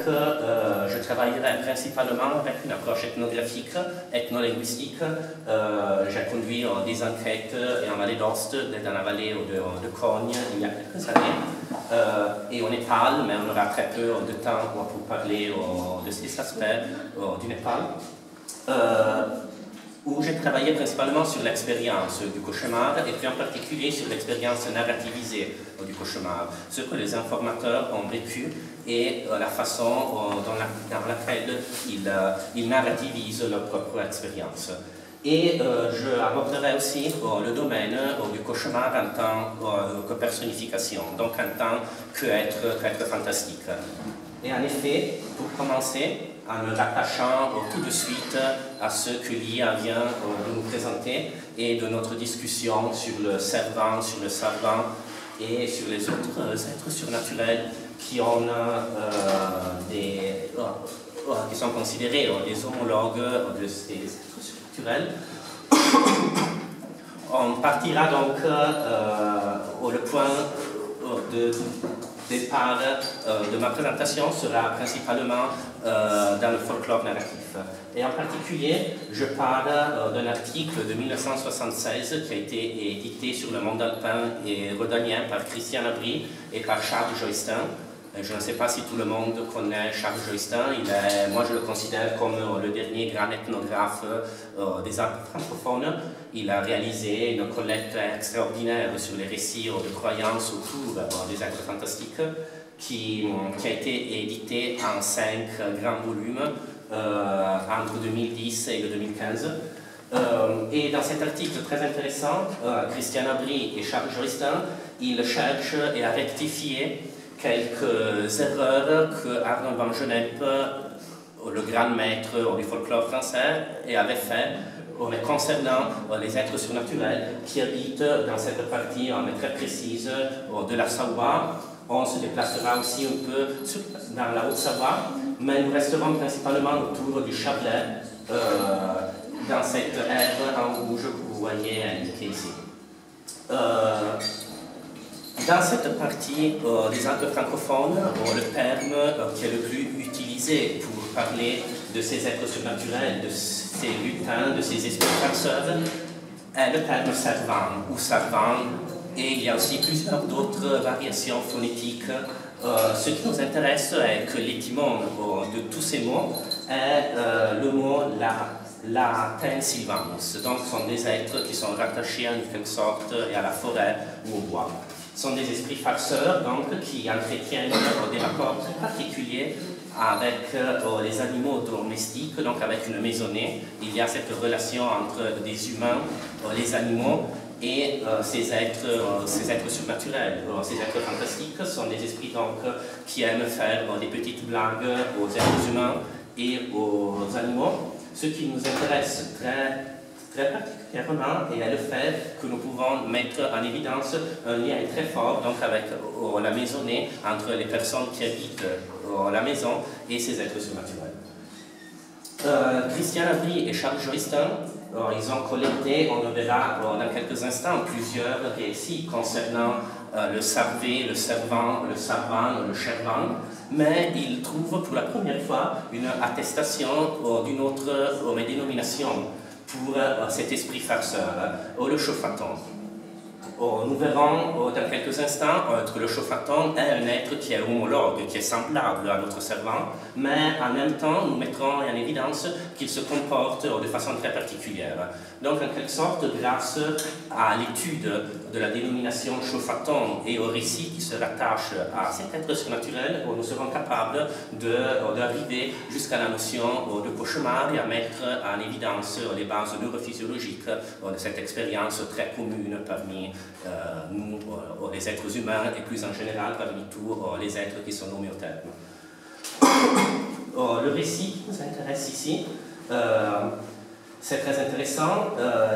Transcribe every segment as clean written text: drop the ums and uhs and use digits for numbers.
je travaillerai principalement avec une approche ethnographique, ethnolinguistique. J'ai conduit des enquêtes en vallée d'Ost, dans la vallée de Cogne, il y a quelques années, et au Népal, mais on aura très peu de temps pour parler de ces aspects du Népal. Où j'ai travaillé principalement sur l'expérience du cauchemar et puis en particulier sur l'expérience narrativisée du cauchemar, ce que les informateurs ont vécu et la façon dans laquelle ils narrativisent leur propre expérience. Et je aborderai aussi le domaine du cauchemar en tant que personnification, donc en tant qu'être fantastique. Et en effet, pour commencer, en me rattachant tout de suite à ce que l'IA vient de nous présenter et de notre discussion sur le servant, sur le savant et sur les autres êtres surnaturels qui sont considérés des homologues de ces êtres surnaturels. On partira donc le point de départ de ma présentation sera principalement dans le folklore narratif. Et en particulier, je parle d'un article de 1976 qui a été édité sur le monde alpin et rhodanien par Christian Abri et par Charles Joystin. Je ne sais pas si tout le monde connaît Charles Joystin. Moi, je le considère comme le dernier grand ethnographe des Alpes francophones. Il a réalisé une collecte extraordinaire sur les récits de croyances autour des êtres fantastiques qui a été édité en 5 grands volumes entre 2010 et 2015. Et dans cet article très intéressant, Christian Abri et Charles Joystin, ils cherchent à rectifier quelques erreurs que Arnold van Gennep, le grand maître du folklore français, avait fait concernant les êtres surnaturels qui habitent dans cette partie très précise de la Savoie. On se déplacera aussi un peu dans la Haute-Savoie, mais nous resterons principalement autour du Chablais, dans cette aire en rouge que vous voyez indiquée ici. Dans cette partie des Alpes francophones, le terme qui est le plus utilisé pour parler de ces êtres surnaturels, de ces lutins, de ces esprits farceurs, est le terme servant ou servant, et il y a aussi plusieurs d'autres variations phonétiques. Ce qui nous intéresse est que l'étymone de tous ces mots est le mot latin silvanus, donc ce sont des êtres qui sont rattachés en quelque sorte à la forêt ou au bois. Ce sont des esprits farceurs donc, qui entretiennent des rapports très particuliers avec les animaux domestiques, donc avec une maisonnée. Il y a cette relation entre des humains, les animaux et ces êtres surnaturels. Ces êtres fantastiques sont des esprits donc, qui aiment faire des petites blagues aux êtres humains et aux animaux. Ce qui nous intéresse très particulièrement et le fait que nous pouvons mettre en évidence un lien très fort donc avec la maisonnée entre les personnes qui habitent la maison et ces êtres surnaturels. Christian Abri et Charles Joystin, ils ont collecté, on le verra dans quelques instants, plusieurs récits concernant le sarvé, le servant, le savant, le chervant, mais ils trouvent pour la première fois une attestation d'une autre dénomination pour cet esprit farceur, le chauffaton. Nous verrons dans quelques instants que le chauffaton est un être qui est homologue, qui est semblable à notre servant, mais en même temps nous mettrons en évidence qu'il se comporte de façon très particulière. Donc en quelque sorte, grâce à l'étude de la dénomination chauffaton et au récit qui se rattache à cet être surnaturel, nous serons capables d'arriver jusqu'à la notion de cauchemar et à mettre en évidence les bases neurophysiologiques de cette expérience très commune parmi nous, les êtres humains, et plus en général parmi tous les êtres qui sont nommés au terme. Le récit qui nous intéresse ici, c'est très intéressant.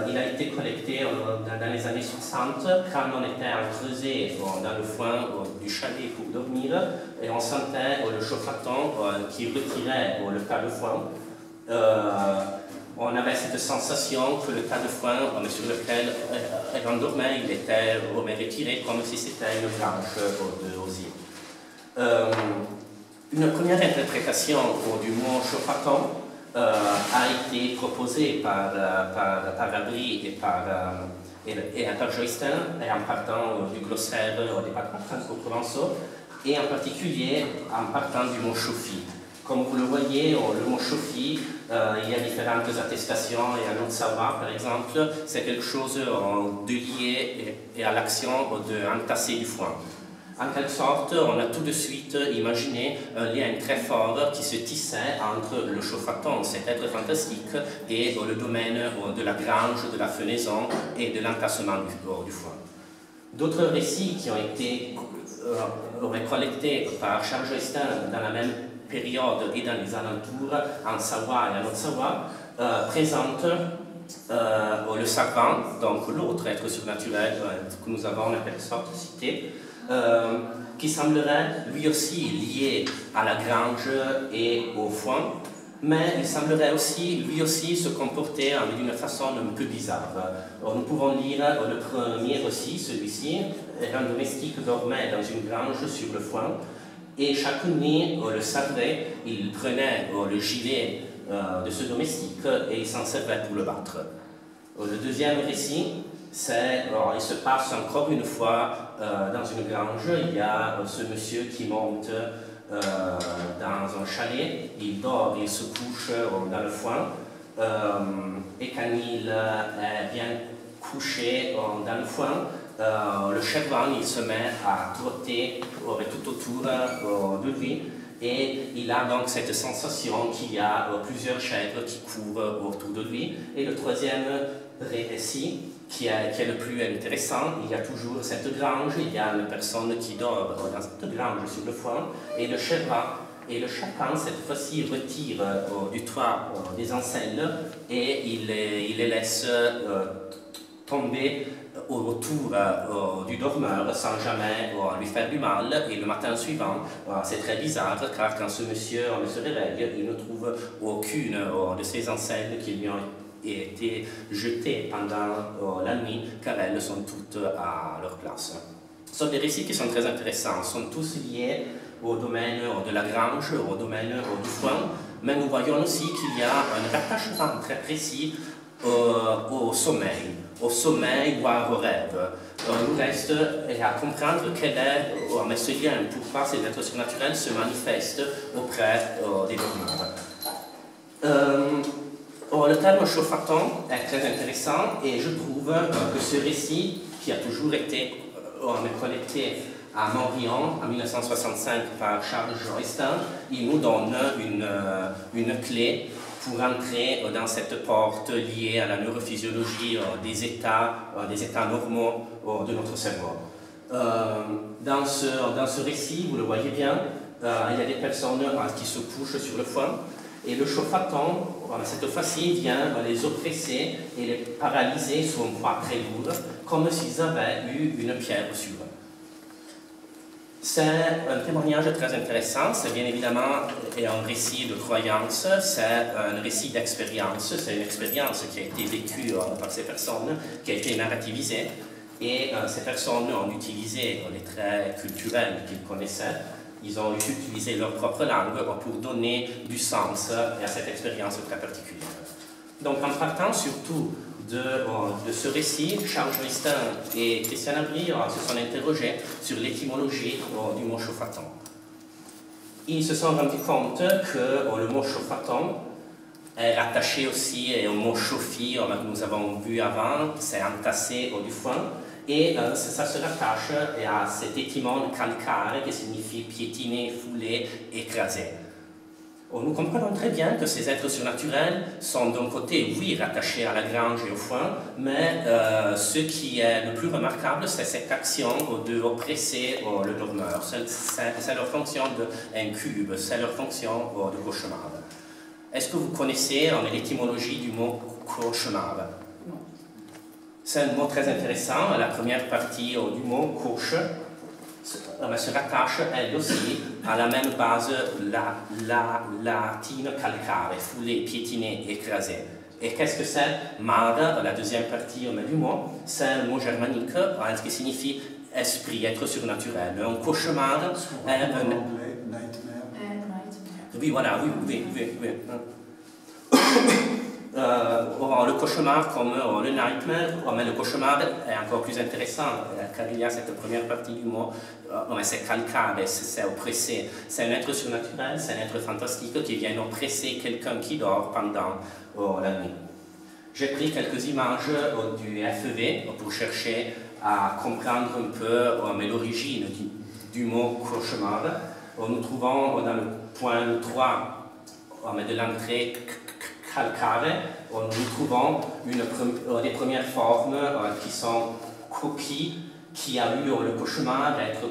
Il a été collecté dans les années 60, quand on était en creuset dans le foin du chalet pour dormir, et on sentait le chauffaton qui retirait le tas de foin. On avait cette sensation que le tas de foin sur lequel on dormait, il était retiré comme si c'était une branche d'osier. Une première interprétation du mot chauffaton a été proposée par Abri et par Joysten, et en partant du glossaire des patrons franco-provençaux, et en particulier en partant du mot chauffi. Comme vous le voyez, le mot chauffi, il y a différentes attestations, et à notre savoir, par exemple, c'est quelque chose de lié et à l'action d'entasser du foin. En quelque sorte, on a tout de suite imaginé un lien très fort qui se tissait entre le chauffaton, cet être fantastique, et le domaine de la grange, de la fenaison et de l'entassement du foin. D'autres récits qui ont été collectés par Charles Joysten dans la même période et dans les alentours, en Savoie et en Haute-Savoie, présentent le savant, donc l'autre être surnaturel que nous avons en quelque sorte cité, qui semblerait lui aussi lié à la grange et au foin, mais il semblerait aussi lui aussi se comporter d'une façon un peu bizarre. Nous pouvons lire le premier aussi, celui-ci, un domestique dormait dans une grange sur le foin, et chaque nuit, le sabré, il prenait le gilet de ce domestique et il s'en servait pour le battre. Le deuxième récit, il se passe encore une fois dans une grange. Il y a ce monsieur qui monte dans un chalet, il dort, il se couche dans le foin, et quand il est bien couché dans le foin, le chèvre il se met à trotter tout autour de lui, et il a donc cette sensation qu'il y a plusieurs chèvres qui courent autour de lui. Et le troisième récit, qui est le plus intéressant, il y a toujours cette grange, il y a une personne qui dort dans cette grange sur le foin, et le chèvre. Et le chacun, cette fois-ci, retire du toit des ancelles et il les laisse tomber autour du dormeur sans jamais lui faire du mal. Et le matin suivant, c'est très bizarre car quand ce monsieur se réveille, il ne trouve aucune de ces ancelles qui lui ont été jetées pendant la nuit, car elles sont toutes à leur place. Ce sont des récits qui sont très intéressants, sont tous liés au domaine de la grange, au domaine du foin, mais nous voyons aussi qu'il y a un rattachement très précis au sommeil voire au rêve. Il nous reste à comprendre quel est ce lien, pourquoi ces êtres surnaturels se manifestent auprès des dormeurs. Le terme chauffaton est très intéressant et je trouve que ce récit, qui a toujours été collecté à Morillon en 1965 par Charles Joysten, il nous donne une clé pour entrer dans cette porte liée à la neurophysiologie des états normaux de notre cerveau. Dans ce récit, vous le voyez bien, il y a des personnes qui se couchent sur le foin, et le chauffaton, cette fois-ci, vient les oppresser et les paralyser sous un poids très lourd, comme s'ils avaient eu une pierre sur eux. C'est un témoignage très intéressant, c'est bien évidemment un récit de croyance, c'est un récit d'expérience, c'est une expérience qui a été vécue par ces personnes, qui a été narrativisée, et ces personnes ont utilisé les traits culturels qu'ils connaissaient, ils ont utilisé leur propre langue pour donner du sens à cette expérience très particulière. Donc en partant surtout de ce récit, Charles Joysten et Christian Abri se sont interrogés sur l'étymologie du mot chauffaton. Ils se sont rendus compte que le mot chauffaton est rattaché aussi au mot chauffi, que nous avons vu avant, c'est entassé du foin, et ça se rattache à cet étymon calcare qui signifie piétiner, fouler, écraser. Nous comprenons très bien que ces êtres surnaturels sont d'un côté, oui, rattachés à la grange et au foin, mais ce qui est le plus remarquable, c'est cette action de oppresser le dormeur. C'est leur fonction d'incube, c'est leur fonction de cauchemar. Est-ce que vous connaissez l'étymologie du mot cauchemar? Non. C'est un mot très intéressant. La première partie du mot couche se rattache elle aussi à la même base latine calcare, fouler, piétiner, écraser. Et qu'est-ce que c'est? Mar, la deuxième partie du mot, c'est un mot germanique qui signifie esprit, être surnaturel. Un cauchemar est un... Oui, voilà, oui. Le cauchemar comme le nightmare, mais le cauchemar est encore plus intéressant car il y a cette première partie du mot, c'est calcare, c'est oppressé. C'est un être surnaturel, c'est un être fantastique qui vient oppresser quelqu'un qui dort pendant la nuit. J'ai pris quelques images du FEV pour chercher à comprendre un peu l'origine du mot cauchemar. Nous trouvons dans le point 3 de l'entrée calcare, nous trouvons des premières formes qui sont coquilles, qui a eu le cauchemar d'être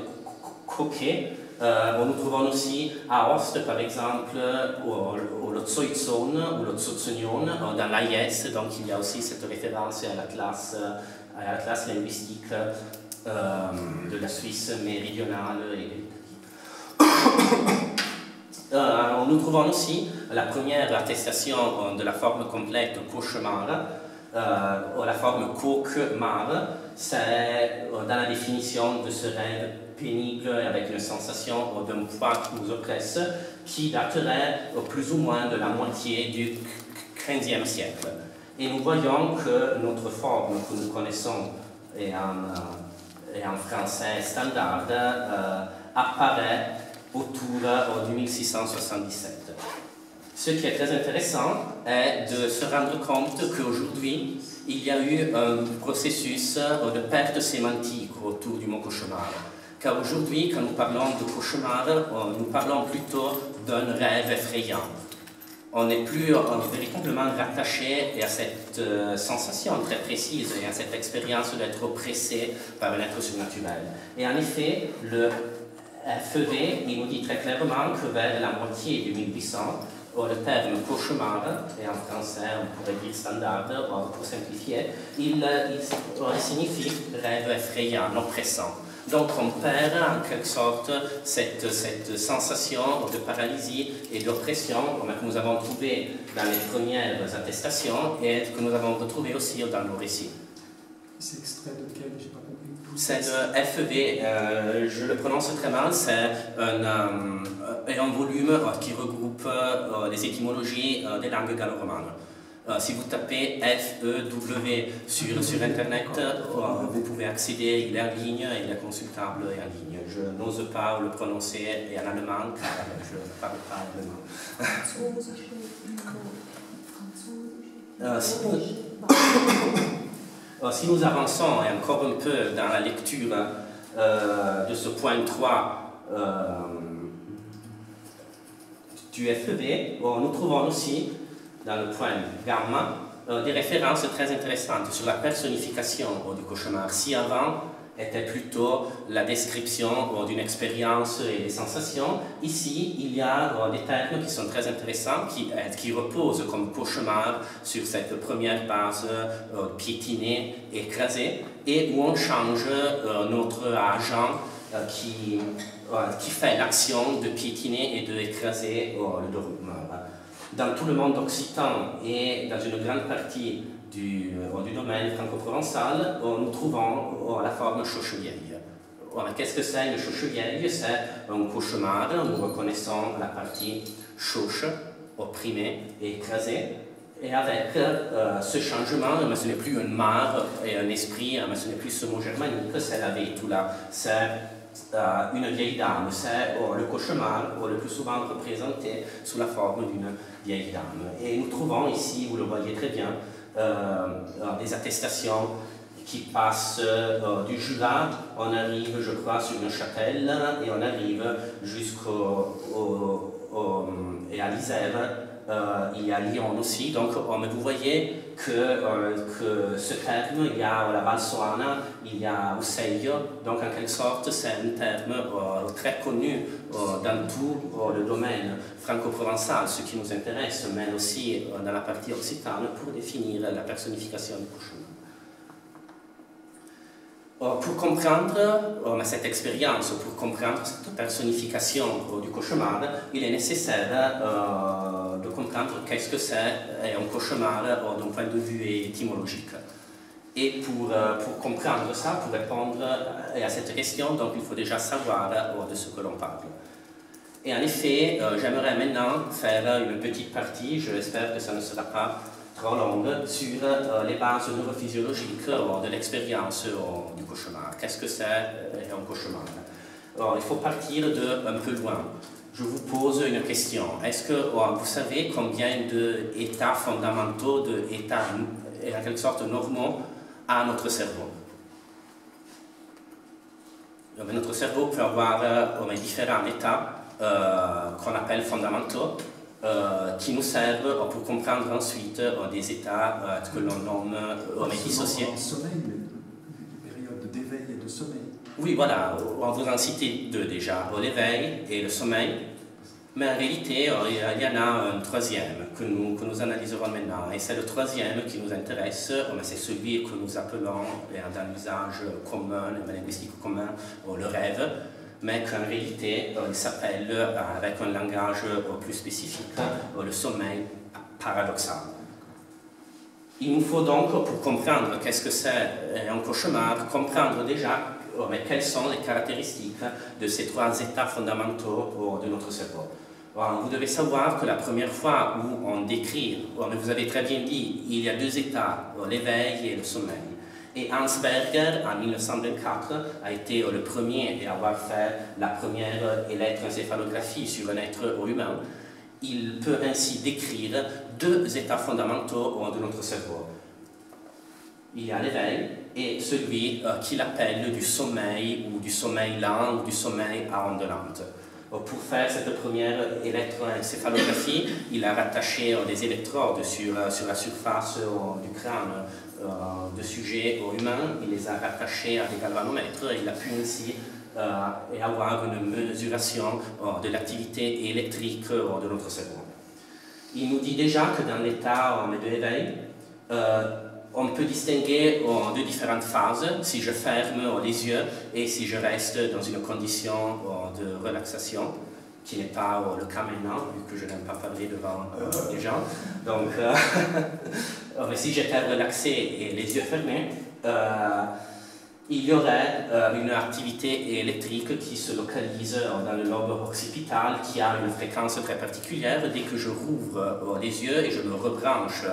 coquet. Nous trouvons aussi à Ost, par exemple, le Zoizon ou le Zotzonion dans l'AIS, donc il y a aussi cette référence à la classe linguistique de la Suisse méridionale. Nous trouvons aussi la première attestation de la forme complète cauchemar, la forme cauchemar, c'est dans la définition de ce rêve pénible avec une sensation d'un poids qui nous oppresse, qui daterait plus ou moins de la moitié du XVe siècle. Et nous voyons que notre forme que nous connaissons et en français standard apparaît autour du 1677. Ce qui est très intéressant est de se rendre compte qu'aujourd'hui, il y a eu un processus de perte sémantique autour du mot cauchemar. Car aujourd'hui, quand nous parlons de cauchemar, nous parlons plutôt d'un rêve effrayant. On n'est plus véritablement rattaché à cette sensation très précise et à cette expérience d'être oppressé par un être surnaturel. Et en effet, le FEV, il nous dit très clairement que vers la moitié du 1800, le terme cauchemar, et en français on pourrait dire standard, pour simplifier, il signifie rêve effrayant, oppressant. Donc on perd en quelque sorte cette sensation de paralysie et d'oppression que nous avons trouvée dans les premières attestations et que nous avons retrouvée aussi dans nos récits. C'est extrait de quel? Je n'ai pas compris. C'est le FEV, je le prononce très mal, c'est un volume qui regroupe les étymologies des langues gallo-romanes. Si vous tapez FEW sur Internet, vous pouvez accéder, il est en ligne, il est consultable et en ligne. Je n'ose pas le prononcer en allemand car je ne parle pas allemand. Si nous avançons encore un peu dans la lecture de ce point 3 du FEV, nous trouvons aussi dans le point gamma des références très intéressantes sur la personnification du cauchemar. Si avant était plutôt la description d'une expérience et des sensations, ici il y a des termes qui sont très intéressants, qui reposent comme cauchemar sur cette première base piétinée, écrasée, et où on change notre agent qui fait l'action de piétiner et d'écraser le dôme. Dans tout le monde occitan et dans une grande partie du domaine franco-provençal, nous trouvons la forme choche-vieille. Qu'est-ce que c'est une choche-vieille? C'est un cauchemar, nous reconnaissons la partie choche, opprimée et écrasée. Et avec ce changement, ce n'est plus un mare et un esprit, ce n'est plus ce mot germanique, c'est la veitula, c'est une vieille dame, c'est le cauchemar le plus souvent représenté sous la forme d'une vieille dame. Et nous trouvons ici, vous le voyez très bien, des attestations qui passent du Jura, on arrive, je crois, sur une châtelle, et on arrive et à l'Isère, il y a Lyon aussi. Donc vous voyez que ce terme, il y a la Valsoana, il y a Oseio, donc en quelque sorte c'est un terme très connu dans tout le domaine franco-provençal, ce qui nous intéresse, mais aussi dans la partie occitane pour définir la personnification du cauchemar. Pour comprendre cette expérience, pour comprendre cette personnification du cauchemar, il est nécessaire de comprendre qu'est-ce que c'est un cauchemar d'un point de vue étymologique. Et pour comprendre ça, pour répondre à cette question, donc il faut déjà savoir de ce que l'on parle. Et en effet, j'aimerais maintenant faire une petite partie, j'espère que ça ne sera pas trop longue, sur les bases neurophysiologiques de l'expérience du cauchemar. Qu'est-ce que c'est un cauchemar? Alors, il faut partir de un peu loin. Je vous pose une question. Est-ce que vous savez combien d'états fondamentaux, d'états en quelque sorte normaux a notre cerveau? Notre cerveau peut avoir différents états qu'on appelle fondamentaux, qui nous servent pour comprendre ensuite des états que l'on nomme dissociés. Sommeil, des périodes d'éveil et de sommeil. Oui, voilà, on vous en cite deux déjà, l'éveil et le sommeil. Mais en réalité, il y en a un troisième que nous analyserons maintenant. Et c'est le troisième qui nous intéresse, c'est celui que nous appelons, dans l'usage commun, le linguistique commun, le rêve, mais qu'en réalité, il s'appelle, avec un langage plus spécifique, le sommeil paradoxal. Il nous faut donc, pour comprendre qu'est-ce que c'est un cauchemar, comprendre déjà quelles sont les caractéristiques de ces trois états fondamentaux de notre cerveau. Vous devez savoir que la première fois où on décrit, vous avez très bien dit, il y a deux états, l'éveil et le sommeil. Et Hans Berger, en 1924, a été le premier à avoir fait la première électroencéphalographie sur un être humain. Il peut ainsi décrire deux états fondamentaux de notre cerveau. Il y a l'éveil et celui qu'il appelle du sommeil ou du sommeil lent ou du sommeil à ondes lentes. Pour faire cette première électroencéphalographie, il a rattaché des électrodes sur la surface du crâne de sujets humains. Il les a rattachés à des galvanomètres et il a pu ainsi avoir une mesuration de l'activité électrique de notre cerveau. Il nous dit déjà que dans l'état de l'éveil, on peut distinguer deux différentes phases, si je ferme les yeux et si je reste dans une condition de relaxation, qui n'est pas le cas maintenant, vu que je n'aime pas parler devant les gens. Donc, si j'étais relaxé et les yeux fermés, il y aurait une activité électrique qui se localise dans le lobe occipital, qui a une fréquence très particulière. Dès que je rouvre les yeux et je me rebranche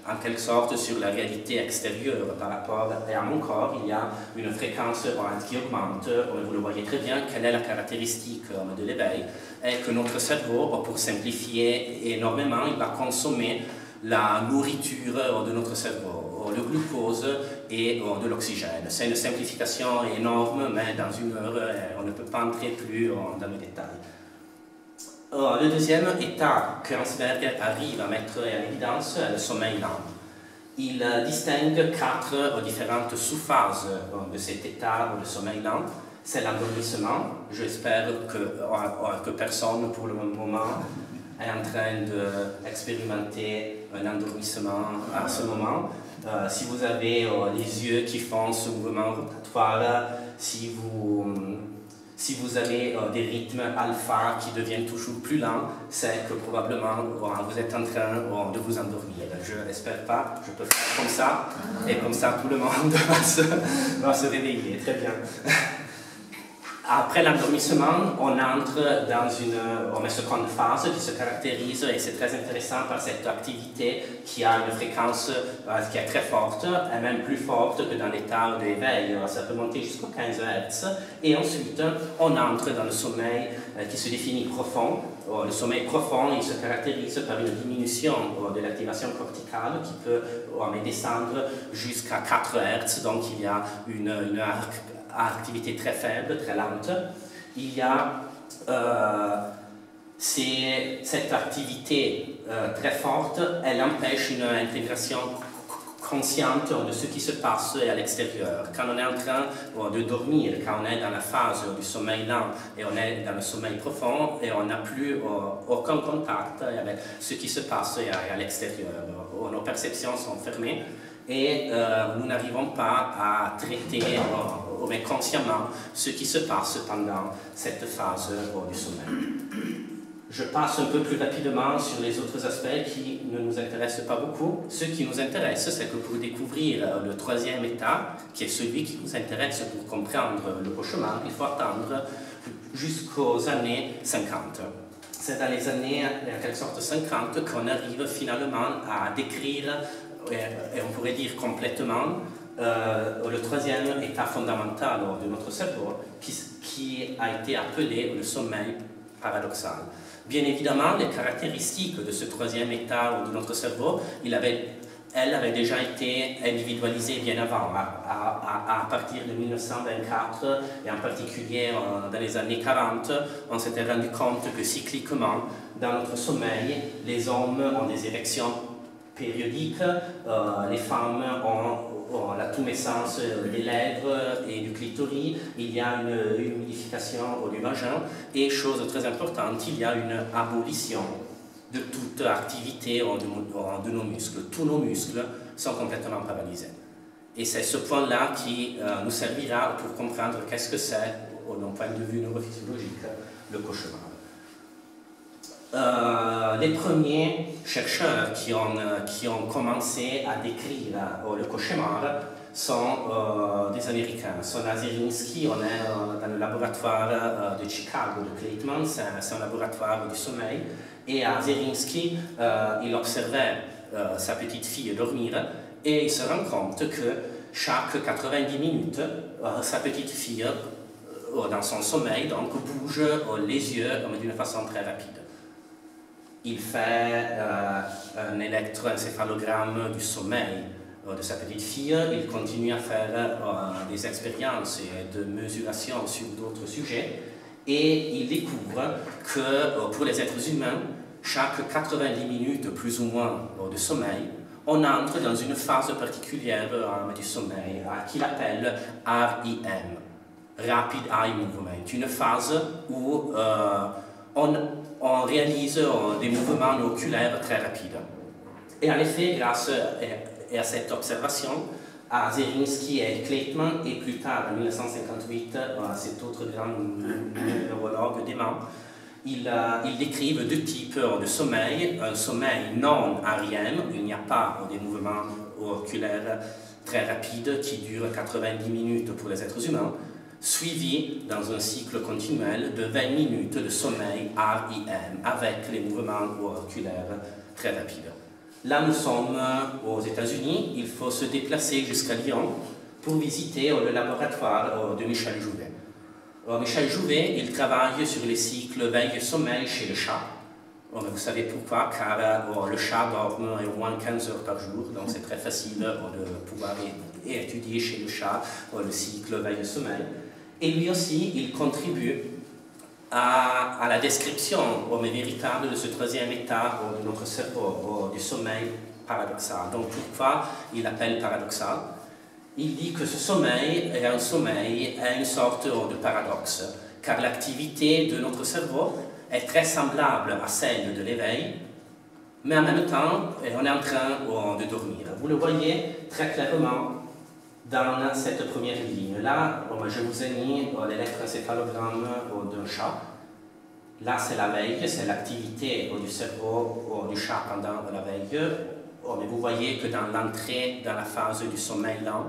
en quelque sorte sur la réalité extérieure par rapport à mon corps, il y a une fréquence qui augmente. Vous le voyez très bien, quelle est la caractéristique de l'éveil? Et que notre cerveau, pour simplifier énormément, il va consommer la nourriture de notre cerveau, le glucose et de l'oxygène. C'est une simplification énorme, mais dans une heure, on ne peut pas entrer plus dans les détails. Le deuxième état que Hans Berger arrive à mettre en évidence est le sommeil lent. Il distingue quatre différentes sous-phases de cet état de sommeil lent. C'est l'endormissement. J'espère que personne pour le moment est en train d'expérimenter un endormissement à ce moment. Si vous avez les yeux qui font ce mouvement rotatoire, si vous avez des rythmes alpha qui deviennent toujours plus lents, c'est que probablement vous êtes en train de vous endormir. Je n'espère pas, je peux faire comme ça, et comme ça tout le monde va se réveiller. Très bien. Après l'endormissement, on entre dans une seconde phase qui se caractérise, et c'est très intéressant, par cette activité qui a une fréquence qui est très forte, et même plus forte que dans l'état d'éveil. Ça peut monter jusqu'à 15 Hz. Et ensuite, on entre dans le sommeil qui se définit profond. Le sommeil profond, il se caractérise par une diminution de l'activation corticale qui peut descendre jusqu'à 4 Hz. Donc il y a une activité très faible, très lente. Il y a cette activité très forte, elle empêche une intégration consciente de ce qui se passe à l'extérieur. Quand on est en train de dormir, quand on est dans la phase du sommeil lent et on est dans le sommeil profond et on n'a plus aucun contact avec ce qui se passe à l'extérieur. Nos perceptions sont fermées et nous n'arrivons pas à traiter mais consciemment ce qui se passe pendant cette phase du sommeil. Je passe un peu plus rapidement sur les autres aspects qui ne nous intéressent pas beaucoup. Ce qui nous intéresse, c'est que pour découvrir le troisième état, qui est celui qui nous intéresse pour comprendre le cauchemar, il faut attendre jusqu'aux années 50. c'est dans les années, en quelque sorte, 50 qu'on arrive finalement à décrire, et on pourrait dire complètement, le troisième état fondamental de notre cerveau, qui a été appelé le sommeil paradoxal. Bien évidemment, les caractéristiques de ce troisième état de notre cerveau, elle avait déjà été individualisée bien avant, à partir de 1924, et en particulier dans les années 40, on s'était rendu compte que cycliquement, dans notre sommeil, les hommes ont des érections périodiques, les femmes ont la tumescence des lèvres et du clitoris, il y a une humidification du vagin, et chose très importante, il y a une abolition de toute activité de nos muscles. Tous nos muscles sont complètement paralysés. Et c'est ce point-là qui nous servira pour comprendre qu'est-ce que c'est, d'un point de vue neurophysiologique, le cauchemar. Les premiers chercheurs qui ont commencé à décrire le cauchemar sont des Américains. Sont à Zielinski, on est dans le laboratoire de Chicago, de Clayton, c'est un laboratoire du sommeil. Et à Zielinski, il observait sa petite fille dormir et il se rend compte que chaque 90 minutes, sa petite fille, dans son sommeil, donc, bouge les yeux d'une façon très rapide. Il fait un électroencéphalogramme du sommeil de sa petite fille, il continue à faire des expériences et de mesuration sur d'autres sujets, et il découvre que pour les êtres humains, chaque 90 minutes plus ou moins de sommeil, on entre dans une phase particulière du sommeil qu'il appelle REM, Rapid Eye Movement, une phase où on réalise des mouvements oculaires très rapides. Et en effet, grâce à cette observation, à Zielinski et Clayton, et plus tard, en 1958, cet autre grand neurologue dément, ils décrivent deux types de sommeil. Un sommeil non REM, il n'y a pas des mouvements oculaires très rapides qui durent 90 minutes pour les êtres humains, suivi dans un cycle continuel de 20 minutes de sommeil REM, avec les mouvements oculaires très rapides. Là, nous sommes aux États-Unis, il faut se déplacer jusqu'à Lyon pour visiter le laboratoire de Michel Jouvet. Michel Jouvet, il travaille sur les cycles veille-sommeil chez le chat. Vous savez pourquoi? Car le chat dort au moins 15 heures par jour, donc c'est très facile de pouvoir étudier chez le chat le cycle veille-sommeil. Et lui aussi, il contribue à la description véritable de ce troisième état de notre cerveau, du sommeil paradoxal. Donc pourquoi il l'appelle paradoxal? Il dit que ce sommeil est une sorte de paradoxe, car l'activité de notre cerveau est très semblable à celle de l'éveil, mais en même temps, on est en train de dormir. Vous le voyez très clairement dans cette première ligne. Là, je vous ai mis l'électroencéphalogramme d'un chat. Là, c'est la veille, c'est l'activité du cerveau du chat pendant la veille. Mais vous voyez que dans l'entrée, dans la phase du sommeil lent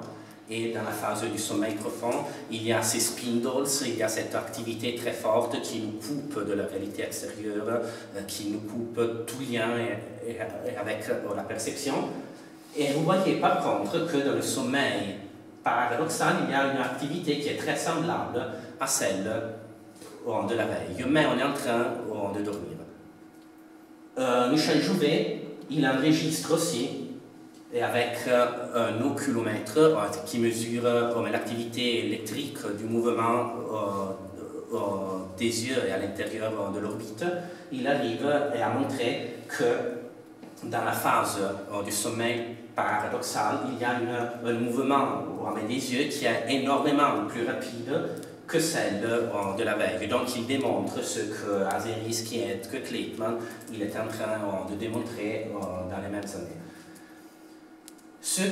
et dans la phase du sommeil profond, il y a ces spindles, il y a cette activité très forte qui nous coupe de la réalité extérieure, qui nous coupe tout lien avec la perception. Et vous voyez par contre que dans le sommeil paradoxal, il y a une activité qui est très semblable à celle de la veille, mais on est en train de dormir. Michel Jouvet, il enregistre aussi, et avec un oculomètre qui mesure l'activité électrique du mouvement des yeux et à l'intérieur de l'orbite, il arrive à montrer que dans la phase du sommeil paradoxal, il y a un mouvement des yeux qui est énormément plus rapide que celle de la veille. Donc il démontre ce que Zielinski et que Clayton il est en train de démontrer dans les mêmes années. Ce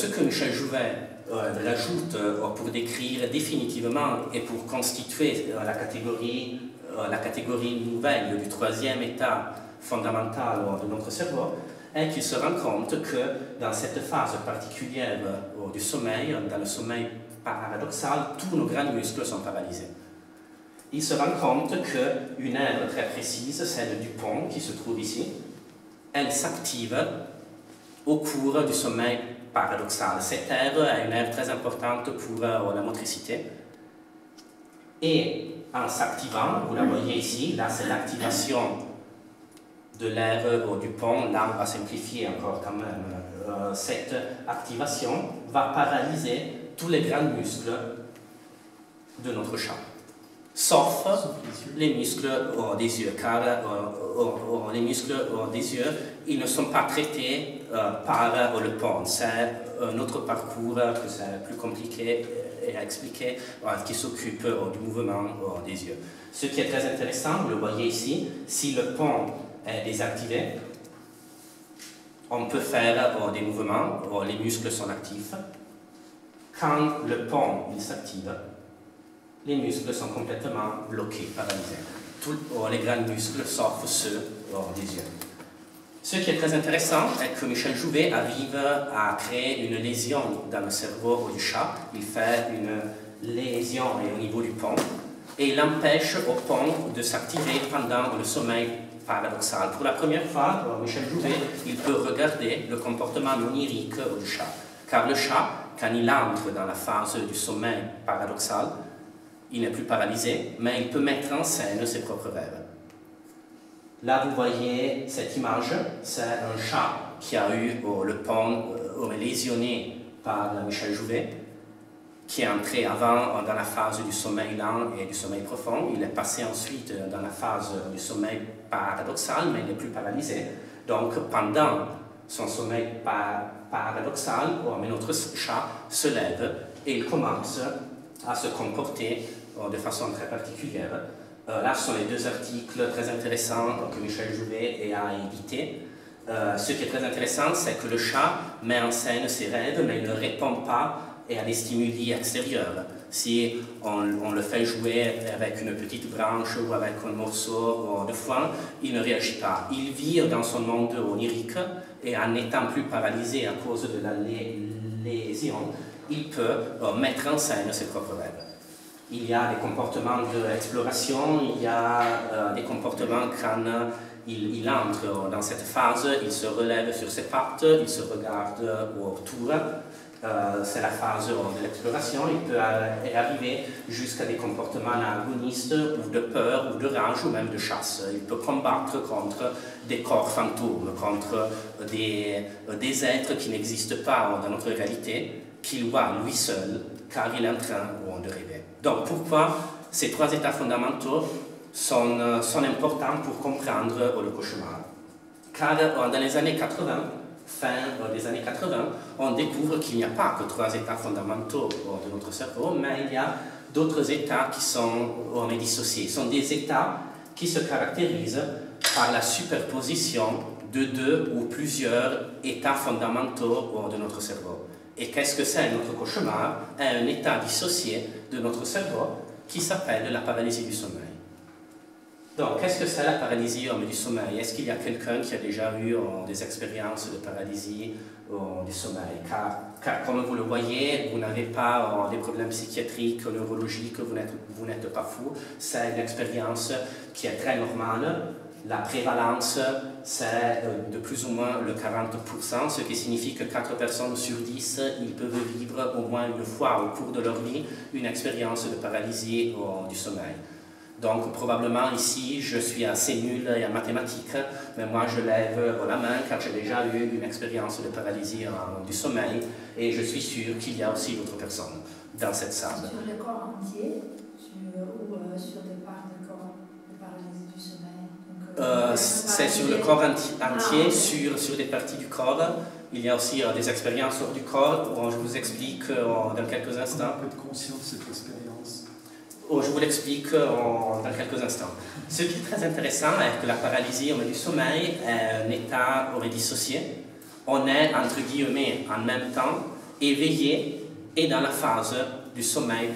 que Michel Jouvet rajoute pour décrire définitivement et pour constituer la catégorie nouvelle du troisième état fondamental de notre cerveau, est qu'il se rend compte que dans cette phase particulière du sommeil, dans le sommeil paradoxal, tous nos grands muscles sont paralysés. il se rend compte qu'une aire très précise, celle du pont qui se trouve ici, elle s'active au cours du sommeil paradoxal. Cette aire est une aire très importante pour la motricité. Et en s'activant, vous la voyez ici, là c'est l'activation de l'aire du pont, là on va simplifier encore quand même. Cette activation va paralyser tous les grands muscles de notre chat, sauf les muscles des yeux, car les muscles des yeux, ils ne sont pas traités par le pont. C'est un autre parcours que c'est plus compliqué à expliquer, qui s'occupe du mouvement des yeux. Ce qui est très intéressant, vous le voyez ici, si le pont est désactivé, on peut faire des mouvements, les muscles sont actifs. Quand le pont s'active, les muscles sont complètement bloqués, paralysés. Tous les grands muscles, sauf ceux des yeux. Ce qui est très intéressant est que Michel Jouvet arrive à créer une lésion dans le cerveau du chat. Il fait une lésion au niveau du pont et il empêche au pont de s'activer pendant le sommeil paradoxal. Pour la première fois, Michel Jouvet, il peut regarder le comportement onirique du chat. Car le chat, quand il entre dans la phase du sommeil paradoxal, il n'est plus paralysé, mais il peut mettre en scène ses propres rêves. Là, vous voyez cette image, c'est un chat qui a eu le pont lésionné par Michel Jouvet, qui est entré avant dans la phase du sommeil lent et du sommeil profond. Il est passé ensuite dans la phase du sommeil paradoxal, mais il n'est plus paralysé. Donc, pendant son sommeil paradoxal, notre chat se lève et il commence à se comporter de façon très particulière. Là, ce sont les deux articles très intéressants que Michel Jouvet a édités. Ce qui est très intéressant, c'est que le chat met en scène ses rêves, mais il ne répond pas à des stimuli extérieurs. Si on le fait jouer avec une petite branche ou avec un morceau de foin, il ne réagit pas. Il vit dans son monde onirique et en n'étant plus paralysé à cause de la lésion, il peut mettre en scène ses propres rêves. Il y a des comportements d'exploration, il y a des comportements quand il entre dans cette phase, il se relève sur ses pattes, il se regarde autour. C'est la phase de l'exploration, il peut arriver jusqu'à des comportements agonistes ou de peur ou de rage ou même de chasse. Il peut combattre contre des corps fantômes, contre des êtres qui n'existent pas dans notre réalité, qu'il voit lui seul, car il est en train de rêver. Donc pourquoi ces trois états fondamentaux sont importants pour comprendre le cauchemar? Car dans les années 80, fin des années 80, on découvre qu'il n'y a pas que trois états fondamentaux de notre cerveau, mais il y a d'autres états qui sont dissociés. Ce sont des états qui se caractérisent par la superposition de deux ou plusieurs états fondamentaux de notre cerveau. Et qu'est-ce que c'est notre cauchemar? Un état dissocié de notre cerveau qui s'appelle la paralysie du sommeil. Donc, qu'est-ce que c'est la paralysie du sommeil? Est-ce qu'il y a quelqu'un qui a déjà eu des expériences de paralysie du sommeil? Car comme vous le voyez, vous n'avez pas des problèmes psychiatriques, neurologiques, vous n'êtes pas fou. C'est une expérience qui est très normale. La prévalence, c'est de plus ou moins le 40%, ce qui signifie que 4 personnes sur 10, ils peuvent vivre au moins une fois au cours de leur vie une expérience de paralysie du sommeil. Donc probablement ici, je suis assez nul en mathématiques, mais moi je lève la main car j'ai déjà eu une expérience de paralysie du sommeil et je suis sûr qu'il y a aussi d'autres personnes dans cette salle. Sur le corps entier ou sur des parts de corps de paralysie du sommeil? C'est sur le corps entier, sur des parties du corps. Il y a aussi des expériences hors du corps. Je vous explique dans quelques instants. Un peu de conscience de cette expérience. Je vous l'explique dans quelques instants. Ce qui est très intéressant est que la paralysie du sommeil est un état dissocié. On est, entre guillemets, en même temps éveillé et dans la phase du sommeil